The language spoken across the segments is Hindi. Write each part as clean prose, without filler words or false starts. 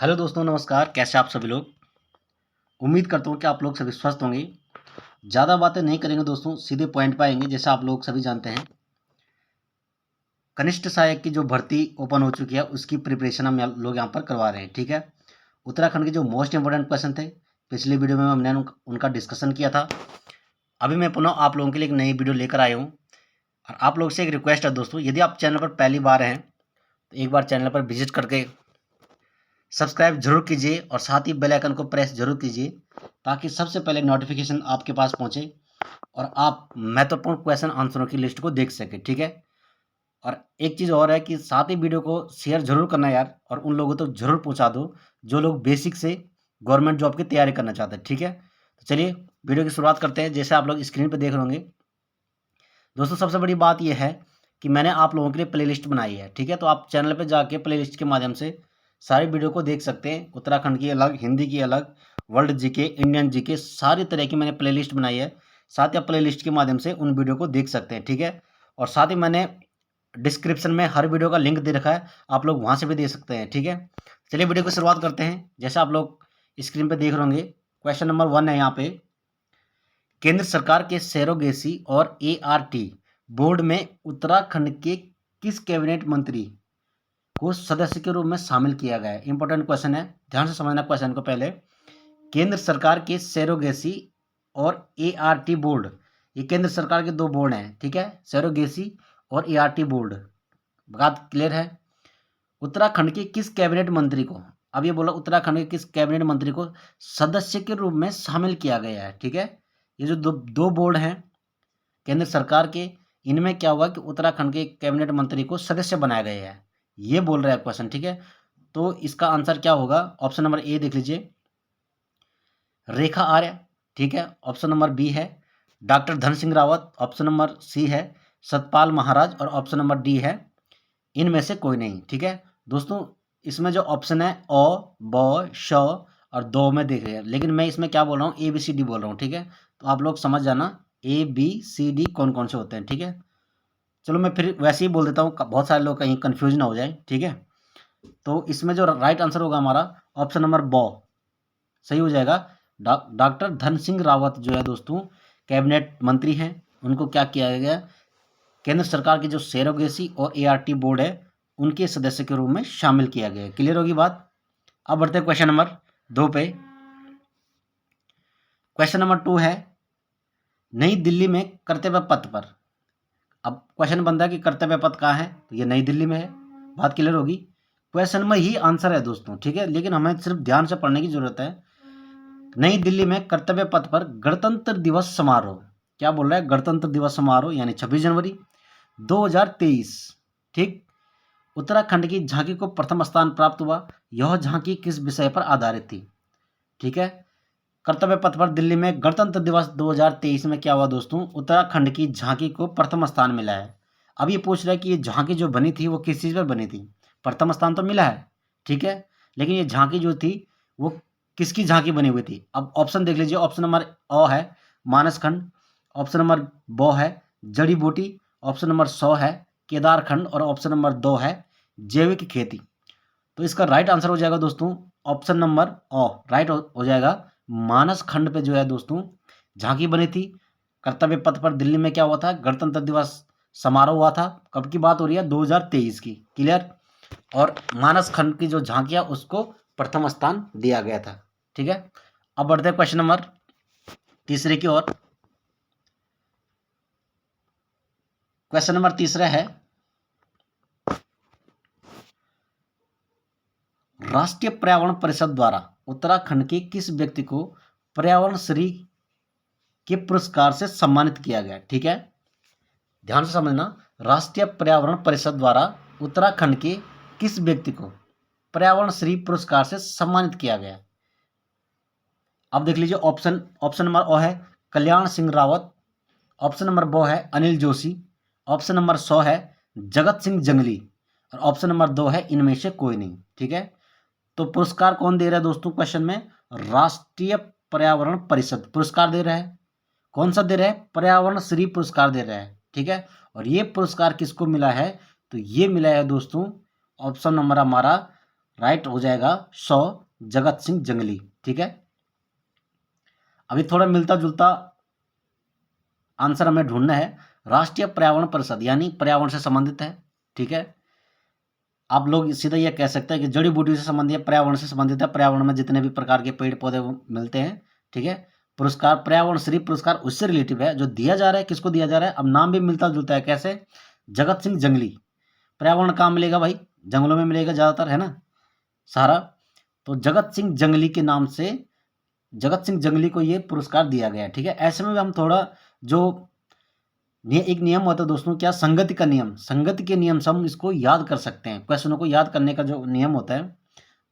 हेलो दोस्तों, नमस्कार। कैसे आप सभी लोग। उम्मीद करता हूँ कि आप लोग सभी स्वस्थ होंगे। ज़्यादा बातें नहीं करेंगे दोस्तों, सीधे पॉइंट पे आएंगे। जैसा आप लोग सभी जानते हैं, कनिष्ठ सहायक की जो भर्ती ओपन हो चुकी है उसकी प्रिपरेशन हम लोग यहाँ पर करवा रहे हैं। ठीक है। उत्तराखंड के जो मोस्ट इंपोर्टेंट क्वेश्चन थे, पिछली वीडियो में हमने उनका डिस्कशन किया था। अभी मैं पुनः आप लोगों के लिए एक नई वीडियो लेकर आया हूँ। और आप लोग से एक रिक्वेस्ट है दोस्तों, यदि आप चैनल पर पहली बार हैं तो एक बार चैनल पर विजिट करके सब्सक्राइब जरूर कीजिए और साथ ही बेल आइकन को प्रेस जरूर कीजिए, ताकि सबसे पहले नोटिफिकेशन आपके पास पहुंचे और आप महत्वपूर्ण क्वेश्चन आंसरों की लिस्ट को देख सकें। ठीक है। और एक चीज़ और है कि साथ ही वीडियो को शेयर जरूर करना यार, और उन लोगों तक जरूर पहुंचा दो जो लोग बेसिक से गवर्नमेंट जॉब की तैयारी करना चाहते हैं। ठीक है। तो चलिए वीडियो की शुरुआत करते हैं। जैसे आप लोग स्क्रीन पर देख रहे होंगे दोस्तों, सबसे बड़ी बात यह है कि मैंने आप लोगों के लिए प्लेलिस्ट बनाई है। ठीक है। तो आप चैनल पर जाके प्लेलिस्ट के माध्यम से सारी वीडियो को देख सकते हैं। उत्तराखंड की अलग, हिंदी की अलग, वर्ल्ड जीके, इंडियन जीके, सारी तरह की मैंने प्लेलिस्ट बनाई है। साथ ही आप प्लेलिस्ट के माध्यम से उन वीडियो को देख सकते हैं। ठीक है। और साथ ही मैंने डिस्क्रिप्शन में हर वीडियो का लिंक दे रखा है, आप लोग वहाँ से भी दे सकते हैं। ठीक है। चलिए वीडियो की शुरुआत करते हैं। जैसे आप लोग स्क्रीन पर देख रहे होंगे, क्वेश्चन नंबर 1 है यहाँ पे। केंद्र सरकार के सैरोगेसी और ART बोर्ड में उत्तराखंड के किस कैबिनेट मंत्री को सदस्य के रूप में शामिल किया गया है? इंपॉर्टेंट क्वेश्चन है, ध्यान से समझना क्वेश्चन को। पहले, केंद्र सरकार के सैरोगेसी और ART बोर्ड, ये केंद्र सरकार के दो बोर्ड हैं। ठीक है, सैरोगेसी और ART बोर्ड। बात क्लियर है। उत्तराखंड के किस कैबिनेट मंत्री को, अब ये बोला उत्तराखंड के किस कैबिनेट मंत्री को सदस्य के रूप में शामिल किया गया है। ठीक है। ये जो दो बोर्ड हैं केंद्र सरकार के, इनमें क्या हुआ कि उत्तराखंड के कैबिनेट मंत्री को सदस्य बनाया गया है, ये बोल रहा है क्वेश्चन। ठीक है। तो इसका आंसर क्या होगा? ऑप्शन नंबर ए देख लीजिए, रेखा आर्य। ठीक है। ऑप्शन नंबर बी है doctor Dhan Singh Rawat. Option number C है सतपाल महाराज। और ऑप्शन नंबर डी है इनमें से कोई नहीं। ठीक है दोस्तों, इसमें जो ऑप्शन है अ, ब, श और दो में देख रहे हैं, लेकिन मैं इसमें क्या बोल रहा हूँ, ABCD बोल रहा हूँ। ठीक है। तो आप लोग समझ जाना ABCD कौन कौन से होते हैं। ठीक है। चलो मैं फिर वैसे ही बोल देता हूँ, बहुत सारे लोग कहीं कंफ्यूज ना हो जाए। ठीक है। तो इसमें जो राइट आंसर होगा हमारा ऑप्शन नंबर ब सही हो जाएगा। डॉक्टर धन सिंह रावत जो है दोस्तों कैबिनेट मंत्री हैं, उनको क्या किया गया, केंद्र सरकार की जो सैरोगेसी और ART बोर्ड है उनके सदस्य के रूप में शामिल किया गया। क्लियर होगी बात। अब बढ़ते हैं क्वेश्चन नंबर 2 पे। क्वेश्चन नंबर 2 है, नई दिल्ली में कर्तव्य पथ पर। अब क्वेश्चन बनता है कि कर्तव्य पथ कहाँ है, तो ये नई दिल्ली में है। बात क्लियर होगी। क्वेश्चन में ही आंसर है दोस्तों। ठीक है, लेकिन हमें सिर्फ ध्यान से पढ़ने की जरूरत है। नई दिल्ली में कर्तव्य पथ पर गणतंत्र दिवस समारोह, क्या बोल रहा है, गणतंत्र दिवस समारोह यानी 26 जनवरी 2023। ठीक। उत्तराखंड की झांकी को प्रथम स्थान प्राप्त हुआ। यह झांकी किस विषय पर आधारित थी? ठीक है। कर्तव्य पथ पर दिल्ली में गणतंत्र दिवस 2023 में क्या हुआ दोस्तों, उत्तराखंड की झांकी को प्रथम स्थान मिला है। अब ये पूछ रहा है कि ये झांकी जो बनी थी वो किस चीज़ पर बनी थी? प्रथम स्थान तो मिला है, ठीक है, लेकिन ये झांकी जो थी वो किसकी झांकी बनी हुई थी? अब ऑप्शन देख लीजिए। ऑप्शन नंबर अ है मानसखंड। ऑप्शन नंबर ब है जड़ी बूटी। ऑप्शन नंबर 100 है केदारखंड। और ऑप्शन नंबर 2 है जैविक खेती। तो इसका राइट आंसर हो जाएगा दोस्तों ऑप्शन नंबर अ, राइट हो जाएगा। मानस खंड पे जो है दोस्तों झांकी बनी थी। कर्तव्य पथ पर दिल्ली में क्या हुआ था, गणतंत्र दिवस समारोह हुआ था। कब की बात हो रही है? 2023 की। क्लियर। और मानस खंड की जो झांकियां उसको प्रथम स्थान दिया गया था। ठीक है। अब बढ़ते हैं क्वेश्चन नंबर तीसरे की ओर। क्वेश्चन नंबर तीसरा है, राष्ट्रीय पर्यावरण परिषद द्वारा उत्तराखंड के किस व्यक्ति को पर्यावरण श्री के पुरस्कार से सम्मानित किया गया? ठीक है, ध्यान से समझना। राष्ट्रीय पर्यावरण परिषद द्वारा उत्तराखंड के किस व्यक्ति को पर्यावरण श्री पुरस्कार से सम्मानित किया गया? अब देख लीजिए। ऑप्शन नंबर अ है कल्याण सिंह रावत। ऑप्शन नंबर ब है अनिल जोशी। ऑप्शन नंबर 100 है जगत सिंह जंगली। और ऑप्शन नंबर 2 है इनमें से कोई नहीं। ठीक है। तो पुरस्कार कौन दे रहा है दोस्तों? क्वेश्चन में राष्ट्रीय पर्यावरण परिषद पुरस्कार दे रहा है। कौन सा दे रहा है? पर्यावरण श्री पुरस्कार दे रहा है। ठीक है। और ये पुरस्कार किसको मिला है? तो ये मिला है दोस्तों ऑप्शन नंबर हमारा राइट हो जाएगा 100 जगत सिंह जंगली। ठीक है, अभी थोड़ा मिलता जुलता आंसर हमें ढूंढना है। राष्ट्रीय पर्यावरण परिषद यानी पर्यावरण से संबंधित है। ठीक है, आप लोग सीधा ये कह सकते हैं कि जड़ी बूटी से संबंधित, पर्यावरण से संबंधित है। पर्यावरण में जितने भी प्रकार के पेड़ पौधे मिलते हैं। ठीक है, पुरस्कार पर्यावरण श्री पुरस्कार उससे रिलेटिव है जो दिया जा रहा है। किसको दिया जा रहा है? अब नाम भी मिलता जुलता है। कैसे? जगत सिंह जंगली। पर्यावरण कहाँ मिलेगा भाई? जंगलों में मिलेगा ज़्यादातर, है ना सारा। तो जगत सिंह जंगली के नाम से जगत सिंह जंगली को ये पुरस्कार दिया गया। ठीक है, ऐसे में हम थोड़ा जो एक नियम होता है दोस्तों, क्या? संगति का नियम। संगति के नियम से हम इसको याद कर सकते हैं। क्वेश्चनों को याद करने का जो नियम होता है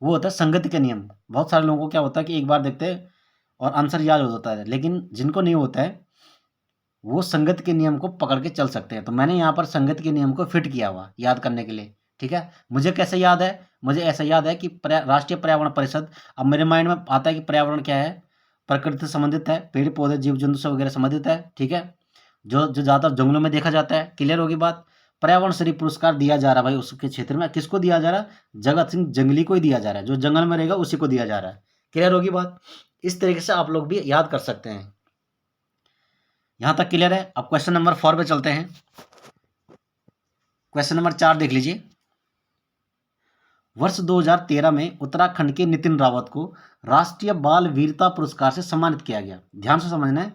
वो होता है संगति का नियम। बहुत सारे लोगों को क्या होता है कि एक बार देखते हैं और आंसर याद हो जाता है, लेकिन जिनको नहीं होता है वो संगति के नियम को पकड़ के चल सकते हैं। तो मैंने यहाँ पर संगति के नियम को फिट किया हुआ याद करने के लिए। ठीक है, मुझे कैसे याद है? मुझे ऐसा याद है कि राष्ट्रीय पर्यावरण परिषद, अब मेरे माइंड में आता है कि पर्यावरण क्या है? प्रकृति से संबंधित है, पेड़ पौधे जीव जंतु से वगैरह संबंधित है। ठीक है, जो जो ज़्यादातर जंगलों में देखा जाता है। क्लियर होगी बात? पर्यावरण श्री पुरस्कार दिया जा रहा है भाई उसके क्षेत्र में। किसको दिया जा रहा है? जगत सिंह जंगली को ही दिया जा रहा है। जो जंगल में रहेगा उसी को दिया जा रहा है। क्लियर होगी बात? इस तरीके से आप लोग भी याद कर सकते हैं। यहां तक क्लियर है? अब क्वेश्चन नंबर 4 पे चलते हैं। क्वेश्चन नंबर 4 देख लीजिए। वर्ष 2013 में उत्तराखंड के नितिन रावत को राष्ट्रीय बाल वीरता पुरस्कार से सम्मानित किया गया। ध्यान से समझना है,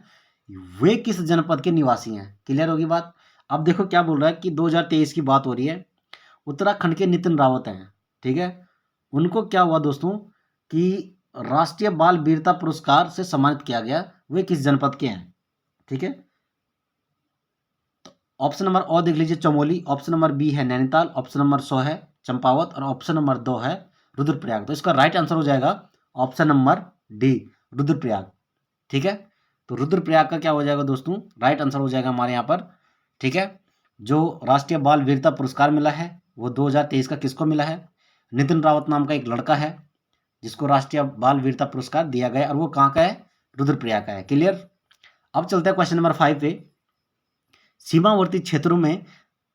वे किस जनपद के निवासी हैं। क्लियर होगी बात? अब देखो क्या बोल रहा है कि 2023 की बात हो रही है। उत्तराखंड के नितिन रावत हैं। ठीक है, उनको क्या हुआ दोस्तों कि राष्ट्रीय बाल वीरता पुरस्कार से सम्मानित किया गया। वे किस जनपद के हैं? ठीक है, तो ऑप्शन नंबर ओ देख लीजिए, चमोली। ऑप्शन नंबर बी है नैनीताल। ऑप्शन नंबर 100 है चंपावत और ऑप्शन नंबर 2 है रुद्रप्रयाग। तो इसका राइट आंसर हो जाएगा ऑप्शन नंबर डी, रुद्रप्रयाग। ठीक है, तो रुद्रप्रयाग का क्या हो जाएगा दोस्तों? राइट आंसर हो जाएगा हमारे यहाँ पर। ठीक है, जो राष्ट्रीय बाल वीरता पुरस्कार मिला है वो 2023 का किसको मिला है? नितिन रावत नाम का एक लड़का है जिसको राष्ट्रीय बाल वीरता पुरस्कार दिया गया, और वो कहाँ का है? रुद्रप्रयाग का है। क्लियर? अब चलते हैं क्वेश्चन नंबर 5 पे। सीमावर्ती क्षेत्रों में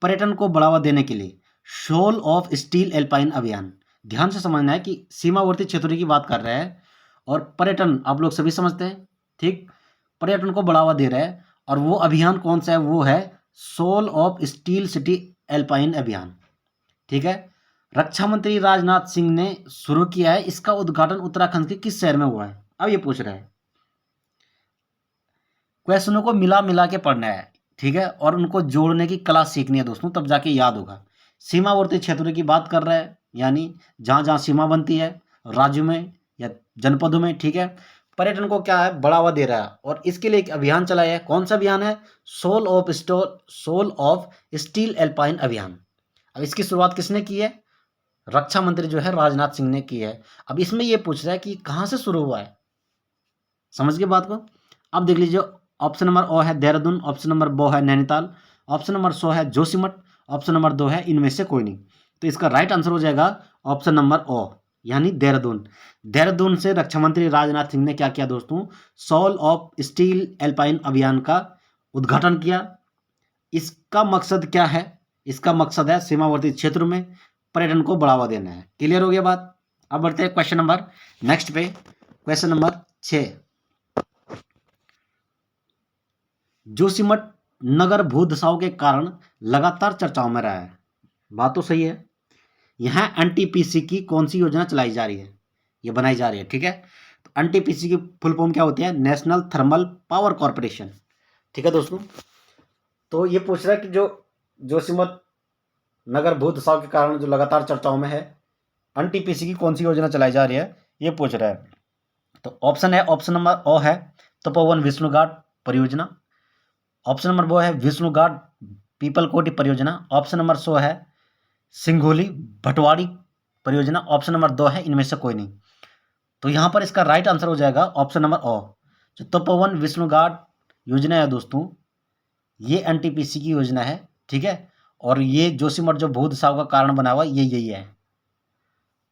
पर्यटन को बढ़ावा देने के लिए शोल ऑफ स्टील एल्पाइन अभियान। ध्यान से समझना है कि सीमावर्ती क्षेत्रों की बात कर रहे हैं और पर्यटन आप लोग सभी समझते हैं। ठीक, पर्यटन को बढ़ावा दे रहा है और वो अभियान कौन सा है? वो है soul of steel city alpine अभियान। ठीक है, रक्षा मंत्री राजनाथ सिंह ने शुरू किया है। इसका उद्घाटन उत्तराखंड के किस शहर में हुआ है? अब ये पूछ रहा है। क्वेश्चनों को मिला मिला के पढ़ना है। ठीक है, और उनको जोड़ने की कला सीखनी है दोस्तों, तब जाके याद होगा। सीमावर्ती क्षेत्रों की बात कर रहा है, यानी जहाँ जहाँ सीमा बनती है राज्यों में या जनपदों में। ठीक है, पर्यटन को क्या है? बढ़ावा दे रहा है और इसके लिए एक अभियान चलाया है। कौन सा अभियान है? सोल ऑफ स्टील एल्पाइन अभियान। अब इसकी शुरुआत किसने की है? रक्षा मंत्री जो है राजनाथ सिंह ने की है। अब इसमें यह पूछ रहा है कि कहाँ से शुरू हुआ है। समझ गए बात को? अब देख लीजिए, ऑप्शन नंबर ओ है देहरादून। ऑप्शन नंबर बो है नैनीताल। ऑप्शन नंबर 100 है जोशीमठ। ऑप्शन नंबर 2 है इनमें से कोई नहीं। तो इसका राइट आंसर हो जाएगा ऑप्शन नंबर ओ, यानी देहरादून। देहरादून से रक्षा मंत्री राजनाथ सिंह ने क्या किया दोस्तों? सोल ऑफ स्टील एल्पाइन अभियान का उद्घाटन किया। इसका मकसद क्या है? इसका मकसद है सीमावर्ती क्षेत्रों में पर्यटन को बढ़ावा देना है। क्लियर हो गया बात? अब बढ़ते हैं क्वेश्चन नंबर नेक्स्ट पे। Question number 6। जोशीमठ नगर भू दशाओं के कारण लगातार चर्चाओं में रहा है। बात तो सही है। यहाँ एनटीपीसी की कौन सी योजना चलाई जा रही है? ये बनाई जा रही है। ठीक है, तो एनटीपीसी की फुल फॉर्म क्या होती है? National thermal power corporation. ठीक है दोस्तों, तो ये पूछ रहा है कि जो जोशीमठ नगर भू दशाओं के कारण जो लगातार चर्चाओं में है, एनटीपीसी की कौन सी योजना चलाई जा रही है, ये पूछ रहा है। तो ऑप्शन है, ऑप्शन नंबर ओ है तपोवन विष्णु घाट परियोजना। ऑप्शन नंबर 2 है विष्णु घाट पीपल कोटी परियोजना। ऑप्शन नंबर 100 है सिंघोली भटवाड़ी परियोजना। ऑप्शन नंबर 2 है इनमें से कोई नहीं। तो यहाँ पर इसका राइट आंसर हो जाएगा ऑप्शन नंबर ओ, जो तपोवन विष्णु घाट योजना है दोस्तों, ये एनटीपीसी की योजना है। ठीक है, और ये जोशीमठ जो भू दशाओं का कारण बना हुआ ये यही है।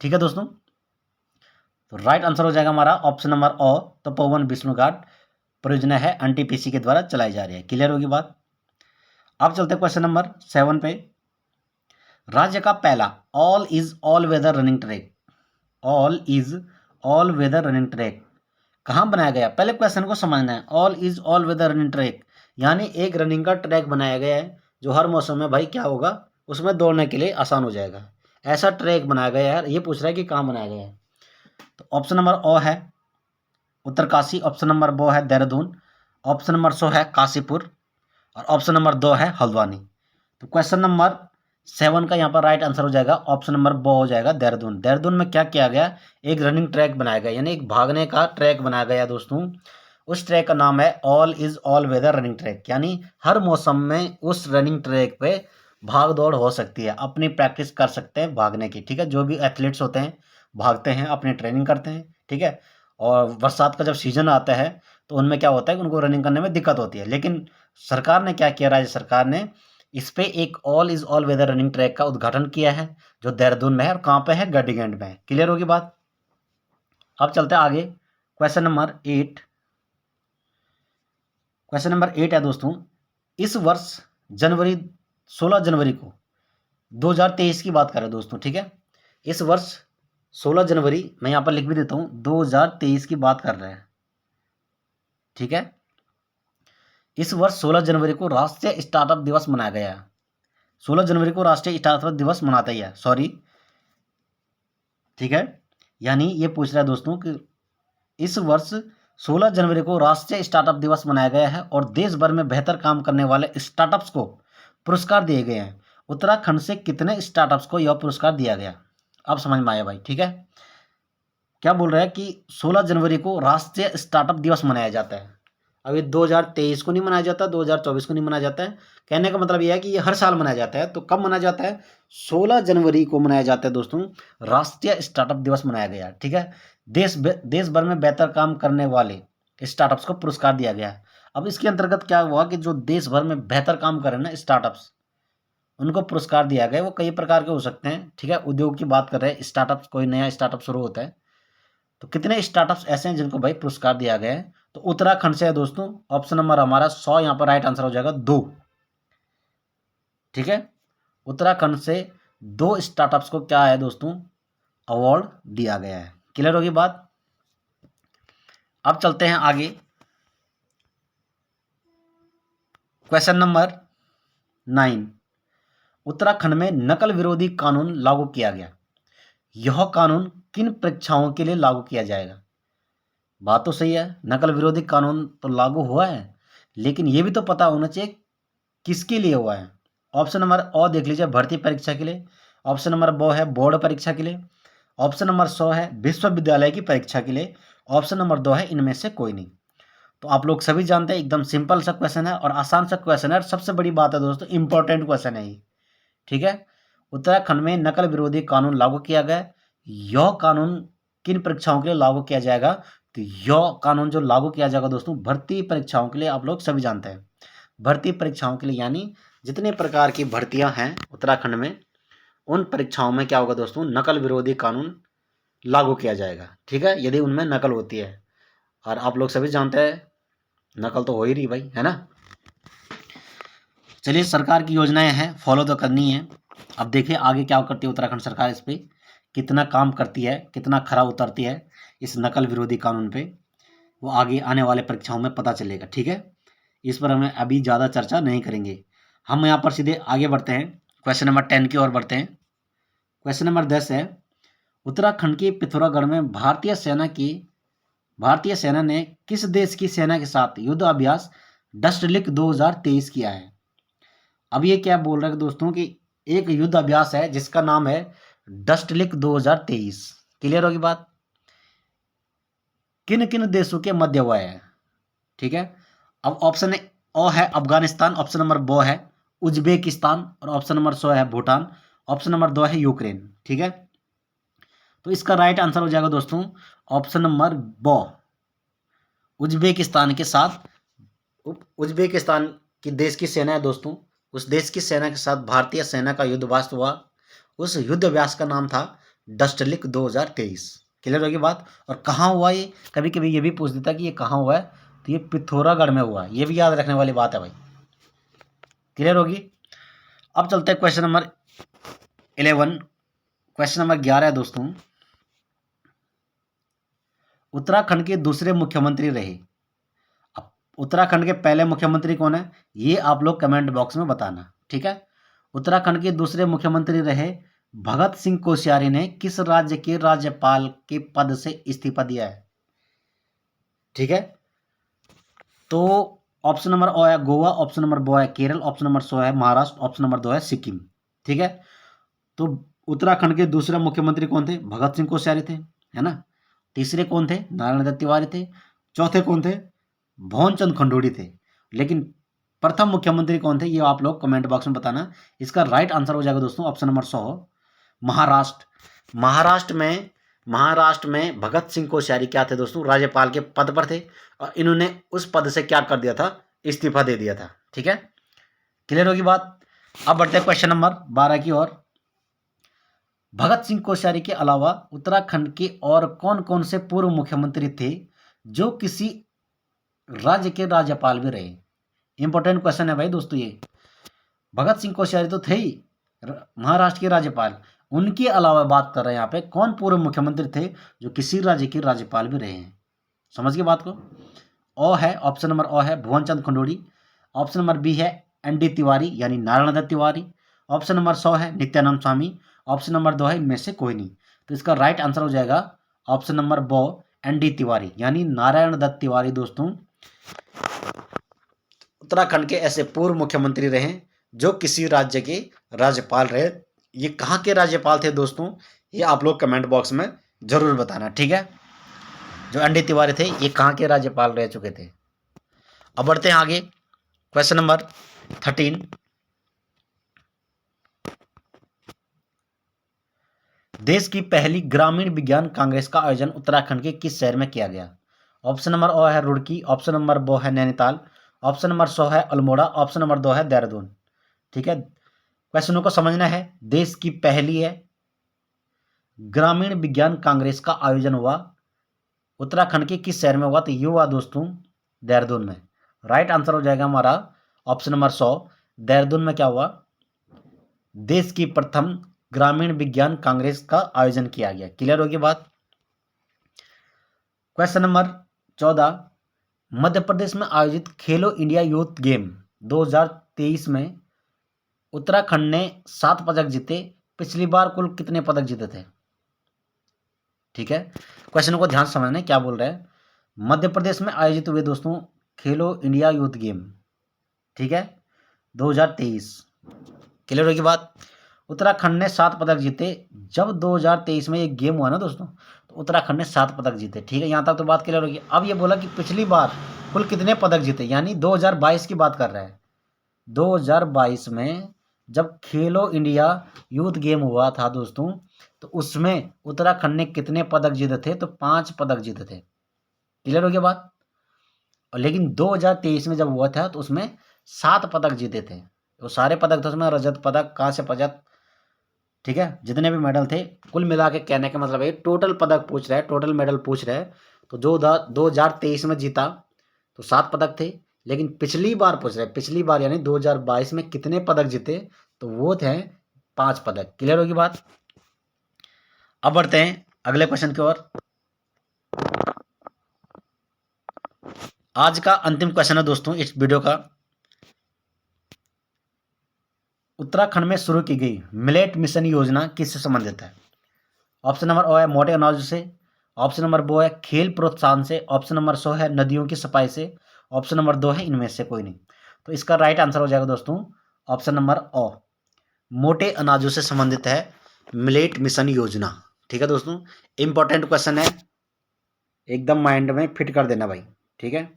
ठीक है दोस्तों, तो राइट आंसर हो जाएगा हमारा ऑप्शन नंबर ओ, तपोवन विष्णु घाट परियोजना है एनटीपीसी के द्वारा चलाई जा रही है। क्लियर होगी बात? अब चलते हैं क्वेश्चन नंबर 7 पे। राज्य का पहला all weather running track all is all weather running track कहाँ बनाया गया? पहले क्वेश्चन को समझना है। All is all weather running track यानी एक रनिंग का ट्रैक बनाया गया है जो हर मौसम में भाई क्या होगा, उसमें दौड़ने के लिए आसान हो जाएगा। ऐसा ट्रैक बनाया गया है यार, ये पूछ रहा है कि कहाँ बनाया गया है। तो ऑप्शन नंबर ओ है उत्तरकाशी, ऑप्शन नंबर बो है देहरादून, ऑप्शन नंबर सो है काशीपुर और ऑप्शन नंबर 2 है हल्द्वानी। तो क्वेश्चन नंबर 7 का यहाँ पर राइट आंसर हो जाएगा ऑप्शन नंबर बो हो जाएगा देहरादून। देहरादून में क्या किया गया? एक रनिंग ट्रैक बनाया गया यानी एक भागने का ट्रैक बनाया गया दोस्तों। उस ट्रैक का नाम है all is all weather running track यानी हर मौसम में उस रनिंग ट्रैक पे भाग दौड़ हो सकती है, अपनी प्रैक्टिस कर सकते हैं भागने की, ठीक है। जो भी एथलीट्स होते हैं भागते हैं, अपनी ट्रेनिंग करते हैं, ठीक है। और बरसात का जब सीजन आता है तो उनमें क्या होता है कि उनको रनिंग करने में दिक्कत होती है, लेकिन सरकार ने क्या किया, राज्य सरकार ने इस पे एक all is all weather running track का उद्घाटन किया है जो देहरादून में है और कहाँ पे है? गढ़ीगंज में है। क्लियर होगी बात? अब चलते हैं आगे। Question number 8। क्वेश्चन नंबर 8 है दोस्तों, इस वर्ष जनवरी 16 जनवरी को 2023 की बात कर रहे हैं दोस्तों, ठीक है। इस वर्ष 16 जनवरी मैं यहाँ पर लिख भी देता हूँ 2023 की बात कर रहे हैं, ठीक है। इस वर्ष 16 जनवरी को राष्ट्रीय स्टार्टअप दिवस मनाया गया है। 16 जनवरी को राष्ट्रीय स्टार्टअप दिवस मनाता ही है, सॉरी, ठीक है। यानी ये पूछ रहा है दोस्तों कि इस वर्ष 16 जनवरी को राष्ट्रीय स्टार्टअप दिवस मनाया गया है और देश भर में बेहतर काम करने वाले स्टार्टअप्स को पुरस्कार दिए गए हैं। उत्तराखंड से कितने स्टार्टअप्स को यह पुरस्कार दिया गया? अब समझ में आया भाई, ठीक है। क्या बोल रहा है कि 16 जनवरी को राष्ट्रीय स्टार्टअप दिवस मनाया जाता है। अब ये 2023 को नहीं मनाया जाता, 2024 को नहीं मनाया जाता है। कहने का मतलब यह है कि ये हर साल मनाया जाता है। तो कब मनाया जाता है? 16 जनवरी को मनाया जाता है दोस्तों, राष्ट्रीय स्टार्टअप दिवस मनाया गया, ठीक है। देश भर में बेहतर काम करने वाले स्टार्टअप्स को पुरस्कार दिया गया है। अब इसके अंतर्गत क्या हुआ कि जो देश भर में बेहतर काम करें ना स्टार्टअप्स, उनको पुरस्कार दिया गया। वो कई प्रकार के हो सकते हैं, ठीक है। उद्योग की बात कर रहे हैं, स्टार्टअप, कोई नया स्टार्टअप शुरू होता है तो कितने स्टार्टअप्स ऐसे हैं जिनको भाई पुरस्कार दिया गया है? तो उत्तराखंड से है दोस्तों। ऑप्शन नंबर हमारा 100 यहाँ पर राइट आंसर हो जाएगा 2, ठीक है। उत्तराखंड से 2 स्टार्टअप्स को क्या है दोस्तों? अवार्ड दिया गया है। क्लियर होगी बात? अब चलते हैं आगे। क्वेश्चन नंबर 9, उत्तराखंड में नकल विरोधी कानून लागू किया गया। यह कानून किन परीक्षाओं के लिए लागू किया जाएगा? बात तो सही है, नकल विरोधी कानून तो लागू हुआ है, लेकिन यह भी तो पता होना चाहिए किसके लिए हुआ है। ऑप्शन नंबर ओ देख लीजिए, भर्ती परीक्षा के लिए। ऑप्शन नंबर बो है बोर्ड परीक्षा के लिए। ऑप्शन नंबर 100 है विश्वविद्यालय की परीक्षा के लिए। ऑप्शन नंबर 2 है इनमें से कोई नहीं। तो आप लोग सभी जानते हैं एकदम सिंपल सा क्वेश्चन है और आसान सा क्वेश्चन है। सबसे बड़ी बात है दोस्तों, इंपॉर्टेंट क्वेश्चन है ये, ठीक है। उत्तराखंड में नकल विरोधी कानून लागू किया गया। यह कानून किन परीक्षाओं के लिए लागू किया जाएगा? तो यह कानून जो लागू किया जाएगा दोस्तों भर्ती परीक्षाओं के लिए। आप लोग सभी जानते हैं भर्ती परीक्षाओं के लिए, यानी जितने प्रकार की भर्तियां हैं उत्तराखंड में, उन परीक्षाओं में क्या होगा दोस्तों? नकल विरोधी कानून लागू किया जाएगा, ठीक है, यदि उनमें नकल होती है। और आप लोग सभी जानते हैं नकल तो हो ही रही भाई, है ना। चलिए, सरकार की योजनाएं हैं, फॉलो तो करनी है। अब देखिए आगे क्या करती है उत्तराखंड सरकार, इस पे कितना काम करती है, कितना खरा उतरती है इस नकल विरोधी कानून पे, वो आगे आने वाले परीक्षाओं में पता चलेगा, ठीक है। इस पर हमें अभी ज़्यादा चर्चा नहीं करेंगे। हम यहाँ पर सीधे आगे बढ़ते हैं, क्वेश्चन नंबर 10 की ओर बढ़ते हैं। क्वेश्चन नंबर 10 है, उत्तराखंड के पिथौरागढ़ में भारतीय सेना ने किस देश की सेना के साथ युद्ध अभ्यास डस्टलिक 2023 किया है? अब ये क्या बोल रहा है दोस्तों कि एक युद्ध अभ्यास है जिसका नाम है डस्टलिक 2023। क्लियर होगी बात? किन किन देशों के मध्य हुआ है, ठीक है। अब ऑप्शन ओ है अफगानिस्तान, ऑप्शन नंबर बो है उज्बेकिस्तान और ऑप्शन नंबर 100 है भूटान, ऑप्शन नंबर 2 है यूक्रेन, ठीक है। तो इसका राइट आंसर हो जाएगा दोस्तों ऑप्शन नंबर बो, उज्बेकिस्तान के साथ। उज्बेकिस्तान की देश की सेना है दोस्तों, उस देश की सेना के साथ भारतीय सेना का युद्धाभ्यास हुआ। उस युद्धाभ्यास का नाम था डस्टलिक 2023। क्लियर होगी बात? और कहाँ हुआ ये? कभी कभी ये भी पूछ देता है कि ये कहाँ हुआ है, तो ये पिथौरागढ़ में हुआ। ये भी याद रखने वाली बात है भाई। क्लियर होगी? अब चलते हैं क्वेश्चन नंबर 11। क्वेश्चन नंबर 11 है दोस्तों, उत्तराखंड के दूसरे मुख्यमंत्री रहे। अब उत्तराखंड के पहले मुख्यमंत्री कौन है, ये आप लोग कमेंट बॉक्स में बताना, ठीक है। उत्तराखंड के दूसरे मुख्यमंत्री रहे भगत सिंह कोश्यारी ने किस राज्य के राज्यपाल के पद से इस्तीफा दिया है, ठीक है। तो ऑप्शन नंबर ओ है गोवा, ऑप्शन नंबर बो है केरल, ऑप्शन नंबर सो है महाराष्ट्र, ऑप्शन नंबर 2 है सिक्किम, ठीक है। तो उत्तराखंड के दूसरे मुख्यमंत्री कौन थे, भगत सिंह कोश्यारी थे, है ना। तीसरे कौन थे, नारायण दत्त तिवारी थे। चौथे कौन थे, भवन चंद खंडूड़ी थे। लेकिन प्रथम मुख्यमंत्री कौन थे, ये आप लोग कमेंट बॉक्स में बताना। इसका राइट आंसर हो जाएगा दोस्तों ऑप्शन नंबर 100 महाराष्ट्र। महाराष्ट्र में भगत सिंह कोश्यारी क्या थे दोस्तों, राज्यपाल के पद पर थे और इन्होंने उस पद से क्या कर दिया था, इस्तीफा दे दिया था, ठीक है। क्लियर होगी बात। अब बढ़ते हैं क्वेश्चन नंबर 12 की ओर। भगत सिंह कोश्यारी के अलावा उत्तराखंड के और कौन कौन से पूर्व मुख्यमंत्री थे जो किसी राज्य के राज्यपाल भी रहे। इंपॉर्टेंट क्वेश्चन है भाई दोस्तों ये। भगत सिंह कोश्यारी तो थे ही महाराष्ट्र के राज्यपाल, उनके अलावा बात कर रहे हैं यहाँ पे कौन पूर्व मुख्यमंत्री थे जो किसी राज्य के राज्यपाल भी रहे हैं। समझ गए बात को। ओ है ऑप्शन नंबर ओ है भुवन चंद खंडूड़ी, ऑप्शन नंबर बी है एनडी तिवारी यानी नारायण दत्त तिवारी, ऑप्शन नंबर 100 है नित्यानंद स्वामी, ऑप्शन नंबर 2 है इनमें से कोई नहीं। तो इसका राइट आंसर हो जाएगा ऑप्शन नंबर बो एनडी तिवारी यानी नारायण दत्त तिवारी। दोस्तों उत्तराखंड के ऐसे पूर्व मुख्यमंत्री रहे जो किसी राज्य के राज्यपाल रहे। ये कहाँ के राज्यपाल थे दोस्तों, ये आप लोग कमेंट बॉक्स में जरूर बताना, ठीक है। जो एनडी तिवारी थे ये कहाँ के राज्यपाल रह चुके थे। अब बढ़ते हैं आगे क्वेश्चन नंबर 13। देश की पहली ग्रामीण विज्ञान कांग्रेस का आयोजन उत्तराखंड के किस शहर में किया गया। ऑप्शन नंबर ओ है रुड़की, ऑप्शन नंबर बो है नैनीताल, ऑप्शन नंबर 100 है अल्मोड़ा, ऑप्शन नंबर 2 है देहरादून, ठीक है। क्वेश्चनों को समझना है। देश की पहली है ग्रामीण विज्ञान कांग्रेस का आयोजन हुआ उत्तराखंड के किस शहर में हुआ, तो ये हुआ दोस्तों देहरादून में। राइट आंसर हो जाएगा हमारा ऑप्शन नंबर 100 देहरादून में क्या हुआ, देश की प्रथम ग्रामीण विज्ञान कांग्रेस का आयोजन किया गया। क्लियर होगी बात। Question number 14। मध्य प्रदेश में आयोजित खेलो इंडिया यूथ गेम 2023 में उत्तराखंड ने 7 पदक जीते। पिछली बार कुल कितने पदक जीते थे, ठीक है। क्वेश्चन को ध्यान से समझना क्या बोल रहे हैं। मध्य प्रदेश में आयोजित हुए दोस्तों खेलो इंडिया यूथ गेम, ठीक है, 2023। क्लियर होगी बात। उत्तराखंड ने 7 पदक जीते। जब 2023 में ये गेम हुआ ना दोस्तों, तो उत्तराखंड ने 7 पदक जीते, ठीक है। यहाँ तक तो बात क्लियर होगी। अब ये बोला कि पिछली बार कुल कितने पदक जीते, यानी 2022 की बात कर रहा है। 2022 में जब खेलो इंडिया यूथ गेम हुआ था दोस्तों, तो उसमें उत्तराखंड ने कितने पदक जीते थे, तो 5 पदक जीते थे। क्लियर हो गया बात। और लेकिन 2023 में जब हुआ था तो उसमें 7 पदक जीते थे। वो सारे पदक थे उसमें रजत पदक, कांस्य पदक, ठीक है, जितने भी मेडल थे कुल मिला के कहने का मतलब है टोटल पदक पूछ रहा है, टोटल मेडल पूछ रहा है। तो जो 2023 में जीता तो 7 पदक थे, लेकिन पिछली बार पूछ रहे हैं, पिछली बार यानी 2022 में कितने पदक जीते, तो वो थे 5 पदक। क्लियर होगी बात। अब बढ़ते हैं अगले क्वेश्चन की ओर। आज का अंतिम क्वेश्चन है दोस्तों इस वीडियो का। उत्तराखंड में शुरू की गई मिलेट मिशन योजना किससे संबंधित है। ऑप्शन नंबर ओ है मोटे अनाज से, ऑप्शन नंबर बो है खेल प्रोत्साहन से, ऑप्शन नंबर 100 है नदियों की सफाई से, ऑप्शन नंबर 2 है इनमें से कोई नहीं। तो इसका राइट आंसर हो जाएगा दोस्तों ऑप्शन नंबर ओ, मोटे अनाजों से संबंधित है मिलेट मिशन योजना, ठीक है दोस्तों। इंपॉर्टेंट क्वेश्चन है, एकदम माइंड में फिट कर देना भाई, ठीक है।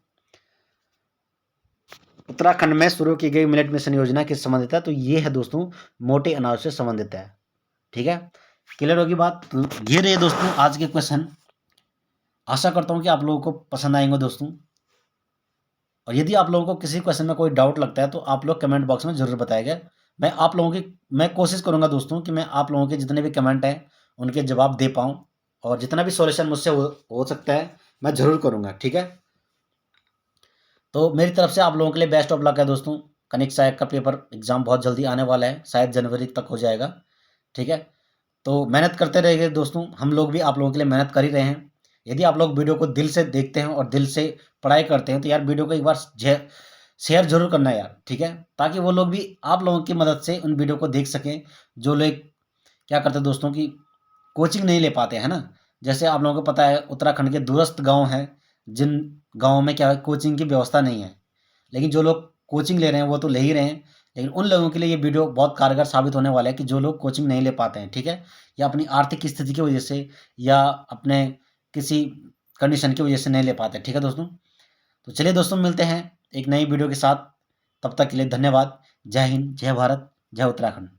उत्तराखंड में शुरू की गई मिलेट मिशन योजना किससे संबंधित है, तो ये है दोस्तों मोटे अनाज से संबंधित है, ठीक है। क्लियर होगी बात। तो ये रहे दोस्तों आज के क्वेश्चन। आशा करता हूँ कि आप लोगों को पसंद आएंगे दोस्तों। और यदि आप लोगों को किसी क्वेश्चन में कोई डाउट लगता है तो आप लोग कमेंट बॉक्स में जरूर बताएगा। मैं कोशिश करूँगा दोस्तों कि मैं आप लोगों के जितने भी कमेंट हैं उनके जवाब दे पाऊँ, और जितना भी सॉल्यूशन मुझसे हो सकता है मैं ज़रूर करूँगा, ठीक है। तो मेरी तरफ से आप लोगों के लिए बेस्ट ऑफ लक है दोस्तों। कनिक सहायक का पेपर एग्ज़ाम बहुत जल्दी आने वाला है, शायद जनवरी तक हो जाएगा, ठीक है। तो मेहनत करते रहिए दोस्तों, हम लोग भी आप लोगों के लिए मेहनत कर ही रहे हैं। यदि आप लोग वीडियो को दिल से देखते हैं और दिल से पढ़ाई करते हैं तो यार वीडियो को एक बार शेयर जरूर करना यार, ठीक है, ताकि वो लोग भी आप लोगों की मदद से उन वीडियो को देख सकें जो लोग क्या करते हैं दोस्तों की कोचिंग नहीं ले पाते हैं ना। जैसे आप लोगों को पता है उत्तराखंड के दूरस्थ गांव हैं, जिन गांवों में क्या है कोचिंग की व्यवस्था नहीं है, लेकिन जो लोग कोचिंग ले रहे हैं वो तो ले ही रहे हैं, लेकिन उन लोगों के लिए ये वीडियो बहुत कारगर साबित होने वाला है कि जो लोग कोचिंग नहीं ले पाते हैं, ठीक है, या अपनी आर्थिक स्थिति की वजह से या अपने किसी कंडीशन की वजह से नहीं ले पाते, ठीक है दोस्तों। तो चलिए दोस्तों मिलते हैं एक नई वीडियो के साथ, तब तक के लिए धन्यवाद। जय हिंद, जय भारत, जय उत्तराखंड।